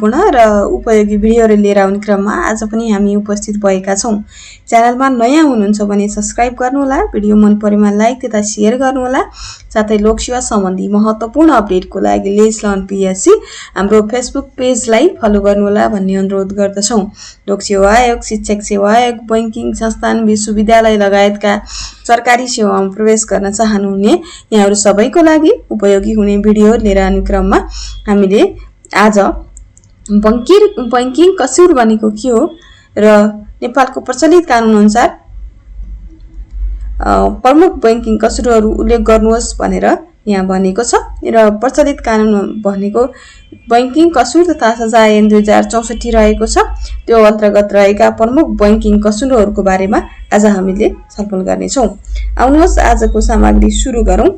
पूर्ण र उपयोगी भिडियोहरू लिएर आउने क्रममा आज पनि हामी उपस्थित भएका छौं। च्यानलमा नयाँ हुनुहुन्छ भने सब्स्क्राइब गर्नुहोला, भिडियो मन परेमा लाइक तथा शेयर गर्नुहोला। साथै लोकसेवा सम्बन्धी महत्त्वपूर्ण अपडेटको लागि लेट्स लर्न पीएससी हाम्रो फेसबुक पेजलाई फलो गर्नुहोला भन्ने अनुरोध गर्दछौं। लोकसेवा आयोग, शिक्षक सेवा आयोग, बैंकिङ संस्थान, विश्वविद्यालय लगायतका सरकारी सेवामा प्रवेश गर्न चाहनुहुने यहाँहरू सबैको लागि उपयोगी हुने भिडियो लिएर आउने क्रममा हामीले आज बैंकिङ कसुर भनेको के हो र नेपालको प्रचलित कानून अनुसार प्रमुख बैंकिङ कसुरहरू उल्लेख गर्नुहोस् भनेर यहाँ भनेको छ र प्रचलित कानून भनेको बैंकिङ कसुर तथा सजाय ऐन 2064 रहेको छ। त्यो अन्तर्गत रहेका प्रमुख बैंकिङ कसुरहरूको बारेमा आज हामीले छलफल गर्नेछौं। आउनुहोस् आजको सामग्री सुरु गरौं।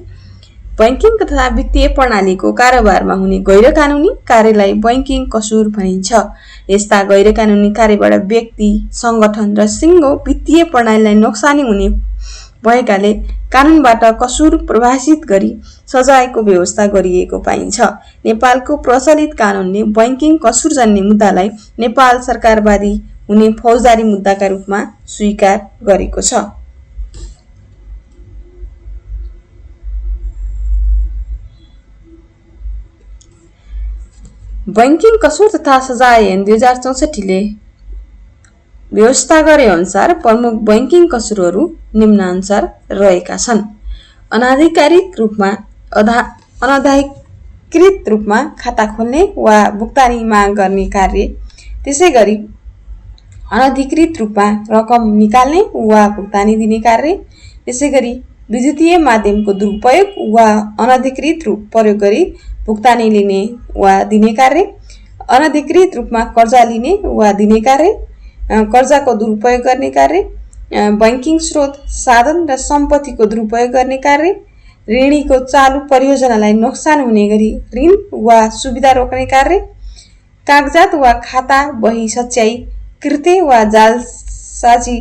बैंकिङ तथा वित्तीय प्रणालीको कारोबारमा हुने गैर कानूनी कार्यलाई बैंकिङ कसुर भनिन्छ। यस्ता गैर कानूनी कार्यबाट व्यक्ति, संगठन र सिंगो वित्तीय प्रणालीलाई नोक्सानी हुने भएकाले कानूनबाट कसुर परिभाषित गरी सजायको व्यवस्था गरिएको पाइन्छ। नेपालको प्रचलित कानूनले बैंकिङ कसुर जन्य मुद्दालाई नेपाल सरकारवादी हुने फौजदारी मुद्दाका रूपमा स्वीकार गरेको छ। बैंकिङ कसुर तथा सजाय ऐन 2064 ले व्यवस्था गरे अनुसार प्रमुख बैंकिङ कसुरहरू निम्नानुसार रहेका छन्। अनाधिकारिक रूपमा खाता खोल्ने वा भुक्तानी माग गर्ने कार्य, त्यसैगरी अनधिकृत रूपमा रकम निकाल्ने वा भुक्तानी दिने कार्य, त्यसैगरी विद्युतीय माध्यमको दुरुपयोग वा अनधिकृत रूप प्रयोग गरी भुक्तानी लिने वा दिने कार्य, अनधिकृत रूपमा कर्जा लिने वा दिने कार्य, कर्जाको दुरुपयोग गर्ने कार्य, बैंकिङ स्रोत, साधन र सम्पत्तिको दुरुपयोग गर्ने कार्य, ऋणीको चालू परियोजनालाई नोक्सान हुने गरी ऋण वा सुविधा रोक्ने कार्य, कागजात वा खाता बही सच्याई, कृत्य वा जालसाजी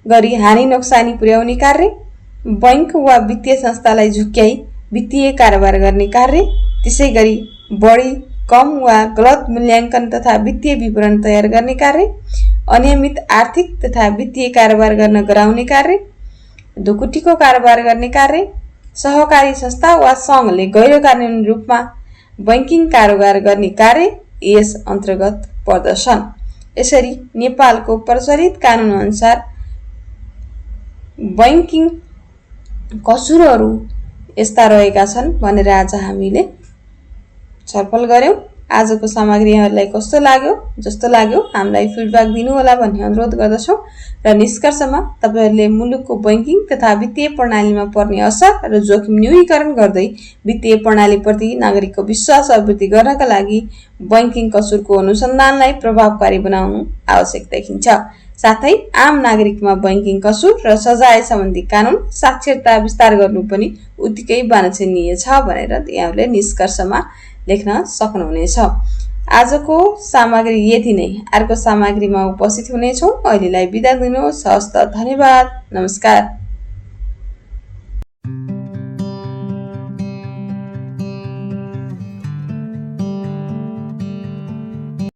गरी हानि नोक्सानी पुर्याउने कार्य, बैंक वा वित्तीय संस्थालाई झुक्क्याई वित्तीय कारोबार गर्ने कार्य, त्यसैगरी बढी, कम वा गलत मूल्याङ्कन तथा वित्तीय विवरण तयार गर्ने कार्य, अनियमित आर्थिक तथा वित्तीय कारोबार गर्न गराउने कार्य, ढुकुटीको कारोबार गर्ने कार्य, सहकारी संस्था वा संघले गैर कानूनी रूपमा बैंकिङ कारोबार गर्ने कार्य यस अन्तर्गत पर्दछन्। यसरी नेपालको प्रचलित कानून अनुसार बैंकिङ कसुरहरू यस्ता रहेका छन् भनेर आज हामीले छलफल गर्यौं। आजको सामग्री यहाँहरूलाई कस्तो लाग्यो, जस्तो लाग्यो हामीलाई फिडब्याक दिनुहोला भन्ने अनुरोध गर्दछौं र निष्कर्षमा तपाईहरुले मुलुकको बैंकिङ तथा वित्तीय प्रणालीमा पर्ने असर र जोखिम न्यूनीकरण गर्दै वित्तीय प्रणालीप्रति नागरिकको विश्वास अभिवृद्धि गर्नका लागि बैंकिङ कसुरको अनुसन्धानलाई प्रभावकारी बनाउनु आवश्यक देखिन्छ। साथै आम नागरिकमा बैंकिङ कसुर र सजाय सम्बन्धी कानून साक्षरता विस्तार गर्नु पनि उत्तिकै वाञ्छनीय छ भनेर यहाँले निष्कर्षमा लेख्न सक्नुहुनेछ। आजको सामग्री यति नै। अर्को सामग्रीमा उपस्थित हुनेछौं। अहिलेलाई बिदा दिनुहोस्। हस्त, धन्यवाद, नमस्कार।